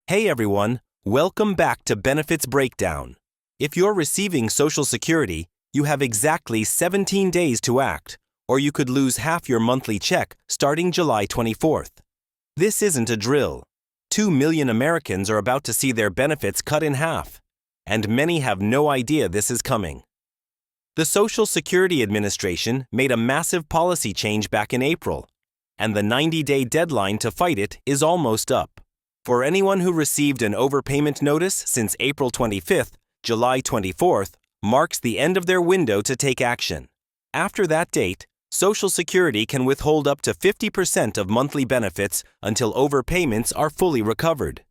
Hey everyone, welcome back to Benefits Breakdown. If you're receiving Social Security, you have exactly 17 days to act, or you could lose half your monthly check starting July 24th. This isn't a drill. 2 million Americans are about to see their benefits cut in half, and many have no idea this is coming. The Social Security Administration made a massive policy change back in April, and the 90-day deadline to fight it is almost up. For anyone who received an overpayment notice since April 25th, July 24th marks the end of their window to take action. After that date, Social Security can withhold up to 50% of monthly benefits until overpayments are fully recovered.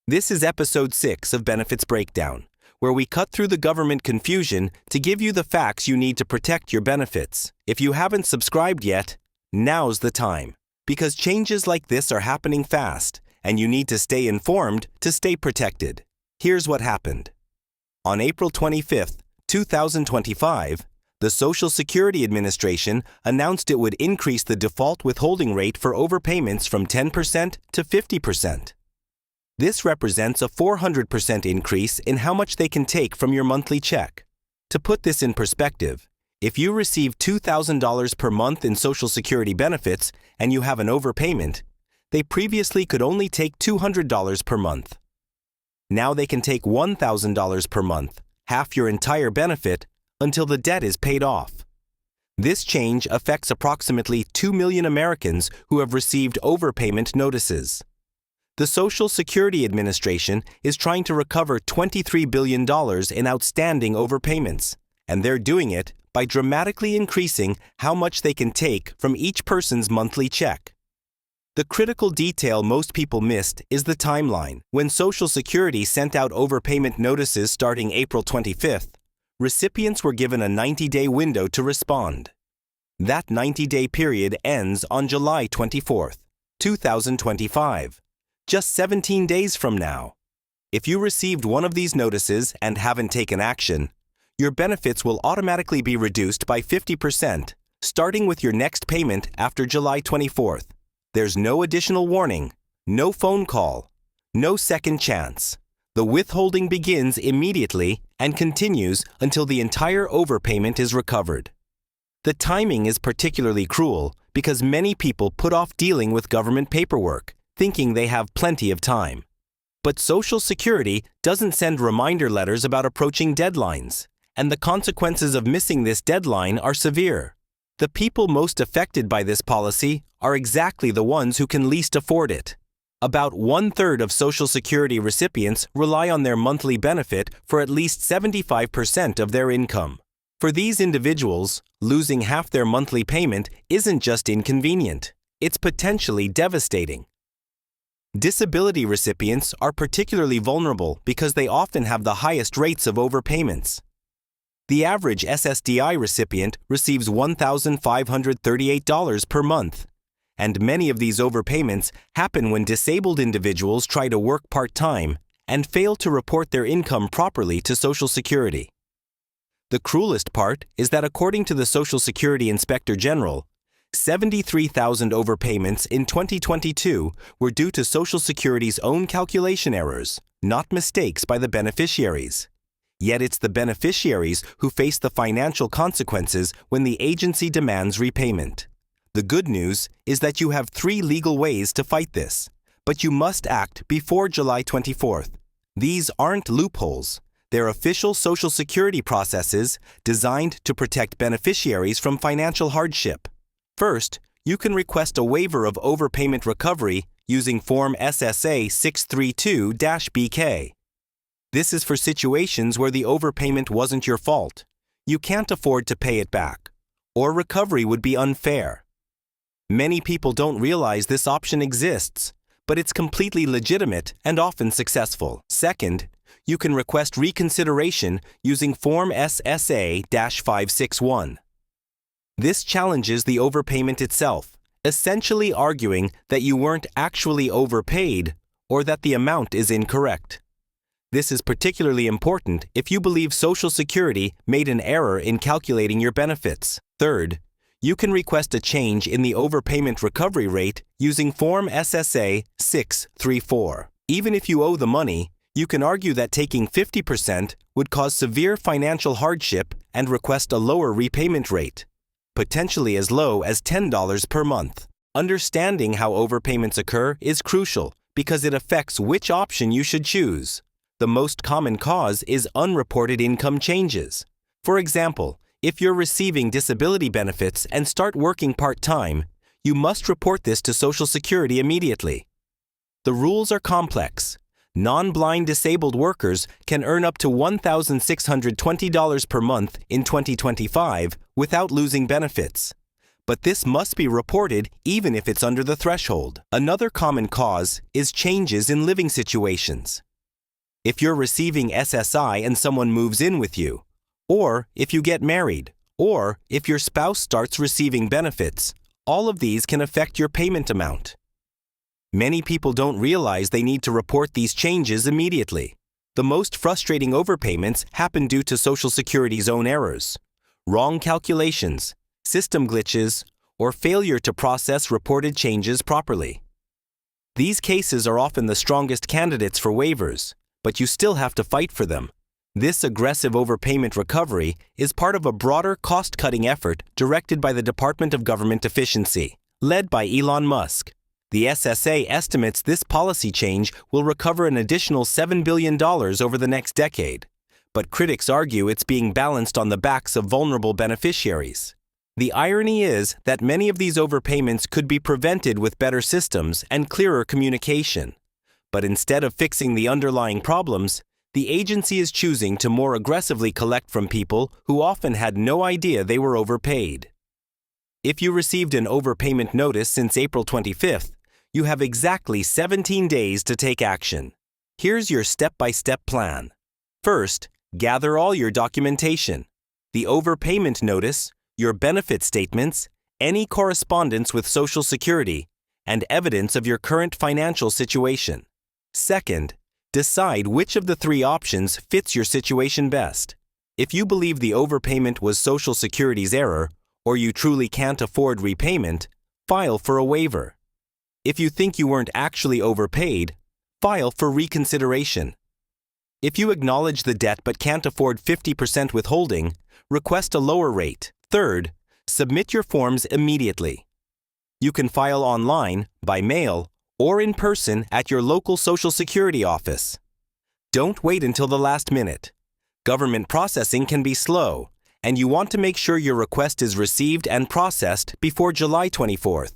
This is episode 6 of Benefits Breakdown, where we cut through the government confusion to give you the facts you need to protect your benefits. If you haven't subscribed yet, now's the time, because changes like this are happening fast, and you need to stay informed to stay protected. Here's what happened. On April 25th, 2025, the Social Security Administration announced it would increase the default withholding rate for overpayments from 10% to 50%. This represents a 400% increase in how much they can take from your monthly check. To put this in perspective, if you receive $2,000 per month in Social Security benefits and you have an overpayment, they previously could only take $200 per month. Now they can take $1,000 per month, half your entire benefit, until the debt is paid off. This change affects approximately 2 million Americans who have received overpayment notices. The Social Security Administration is trying to recover $23 billion in outstanding overpayments, and they're doing it by dramatically increasing how much they can take from each person's monthly check. The critical detail most people missed is the timeline. When Social Security sent out overpayment notices starting April 25th, recipients were given a 90-day window to respond. That 90-day period ends on July 24th, 2025, just 17 days from now. If you received one of these notices and haven't taken action, your benefits will automatically be reduced by 50%, starting with your next payment after July 24th. There's no additional warning, no phone call, no second chance. The withholding begins immediately and continues until the entire overpayment is recovered. The timing is particularly cruel because many people put off dealing with government paperwork, thinking they have plenty of time. But Social Security doesn't send reminder letters about approaching deadlines, and the consequences of missing this deadline are severe. The people most affected by this policy are exactly the ones who can least afford it. About 1/3 of Social Security recipients rely on their monthly benefit for at least 75% of their income. For these individuals, losing half their monthly payment isn't just inconvenient, it's potentially devastating. Disability recipients are particularly vulnerable because they often have the highest rates of overpayments. The average SSDI recipient receives $1,538 per month, and many of these overpayments happen when disabled individuals try to work part-time and fail to report their income properly to Social Security. The cruelest part is that according to the Social Security Inspector General, 73,000 overpayments in 2022 were due to Social Security's own calculation errors, not mistakes by the beneficiaries. Yet it's the beneficiaries who face the financial consequences when the agency demands repayment. The good news is that you have 3 legal ways to fight this, but you must act before July 24th. These aren't loopholes. They're official Social Security processes designed to protect beneficiaries from financial hardship. First, you can request a waiver of overpayment recovery using Form SSA 632-BK. This is for situations where the overpayment wasn't your fault. You can't afford to pay it back, or recovery would be unfair. Many people don't realize this option exists, but it's completely legitimate and often successful. Second, you can request reconsideration using Form SSA-561. This challenges the overpayment itself, essentially arguing that you weren't actually overpaid or that the amount is incorrect. This is particularly important if you believe Social Security made an error in calculating your benefits. Third, you can request a change in the overpayment recovery rate using Form SSA 634. Even if you owe the money, you can argue that taking 50% would cause severe financial hardship and request a lower repayment rate, potentially as low as $10 per month. Understanding how overpayments occur is crucial because it affects which option you should choose. The most common cause is unreported income changes. For example, if you're receiving disability benefits and start working part-time, you must report this to Social Security immediately. The rules are complex. Non-blind disabled workers can earn up to $1,620 per month in 2025 without losing benefits. But this must be reported even if it's under the threshold. Another common cause is changes in living situations. If you're receiving SSI and someone moves in with you, or if you get married, or if your spouse starts receiving benefits, all of these can affect your payment amount. Many people don't realize they need to report these changes immediately. The most frustrating overpayments happen due to Social Security's own errors, wrong calculations, system glitches, or failure to process reported changes properly. These cases are often the strongest candidates for waivers, but you still have to fight for them. This aggressive overpayment recovery is part of a broader cost-cutting effort directed by the Department of Government Efficiency, led by Elon Musk. The SSA estimates this policy change will recover an additional $7 billion over the next decade, but critics argue it's being balanced on the backs of vulnerable beneficiaries. The irony is that many of these overpayments could be prevented with better systems and clearer communication. But instead of fixing the underlying problems, the agency is choosing to more aggressively collect from people who often had no idea they were overpaid. If you received an overpayment notice since April 25th, you have exactly 17 days to take action. Here's your step-by-step plan. First, gather all your documentation: the overpayment notice, your benefit statements, any correspondence with Social Security, and evidence of your current financial situation. Second, decide which of the three options fits your situation best. If you believe the overpayment was Social Security's error, or you truly can't afford repayment, file for a waiver. If you think you weren't actually overpaid, file for reconsideration. If you acknowledge the debt but can't afford 50% withholding, request a lower rate. Third, submit your forms immediately. You can file online, by mail, or in person at your local Social Security office. Don't wait until the last minute. Government processing can be slow, and you want to make sure your request is received and processed before July 24th.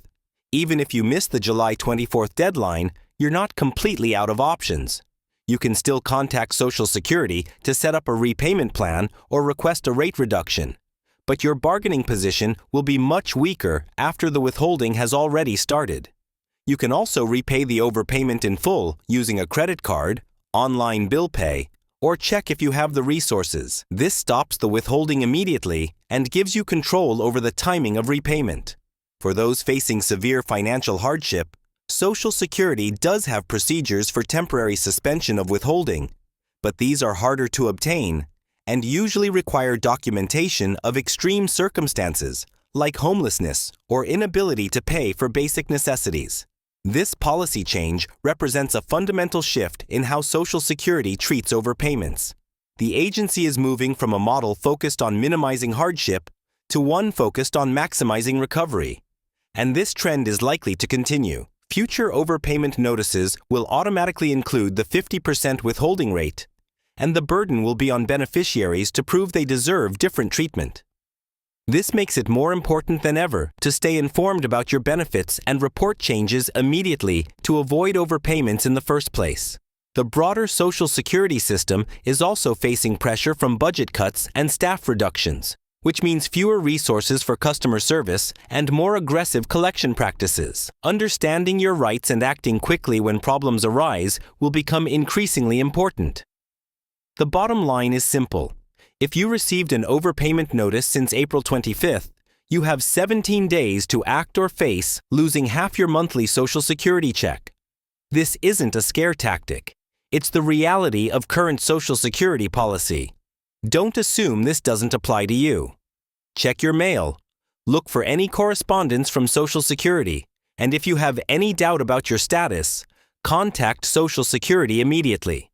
Even if you miss the July 24th deadline, you're not completely out of options. You can still contact Social Security to set up a repayment plan or request a rate reduction. But your bargaining position will be much weaker after the withholding has already started. You can also repay the overpayment in full using a credit card, online bill pay, or check if you have the resources. This stops the withholding immediately and gives you control over the timing of repayment. For those facing severe financial hardship, Social Security does have procedures for temporary suspension of withholding, but these are harder to obtain and usually require documentation of extreme circumstances like homelessness or inability to pay for basic necessities. This policy change represents a fundamental shift in how Social Security treats overpayments. The agency is moving from a model focused on minimizing hardship to one focused on maximizing recovery. And this trend is likely to continue. Future overpayment notices will automatically include the 50% withholding rate, and the burden will be on beneficiaries to prove they deserve different treatment. This makes it more important than ever to stay informed about your benefits and report changes immediately to avoid overpayments in the first place. The broader Social Security system is also facing pressure from budget cuts and staff reductions, which means fewer resources for customer service and more aggressive collection practices. Understanding your rights and acting quickly when problems arise will become increasingly important. The bottom line is simple. If you received an overpayment notice since April 25th, you have 17 days to act or face losing half your monthly Social Security check. This isn't a scare tactic. It's the reality of current Social Security policy. Don't assume this doesn't apply to you. Check your mail. Look for any correspondence from Social Security, and if you have any doubt about your status, contact Social Security immediately.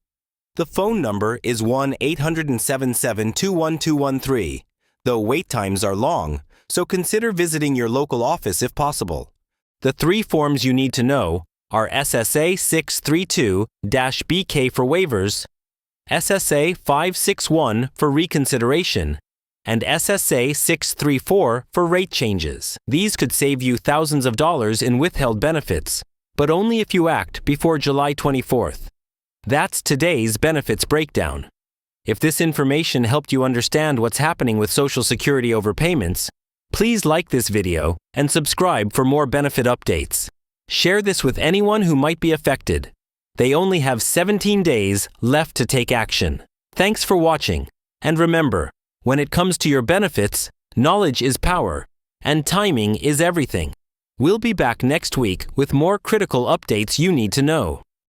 The phone number is 1-877-21213, though wait times are long, so consider visiting your local office if possible. The 3 forms you need to know are SSA 632-BK for waivers, SSA 561 for reconsideration, and SSA 634 for rate changes. These could save you thousands of dollars in withheld benefits, but only if you act before July 24th. That's today's benefits breakdown. If this information helped you understand what's happening with Social Security overpayments, please like this video and subscribe for more benefit updates. Share this with anyone who might be affected. They only have 17 days left to take action. Thanks for watching, and remember, when it comes to your benefits, knowledge is power, and timing is everything. We'll be back next week with more critical updates you need to know.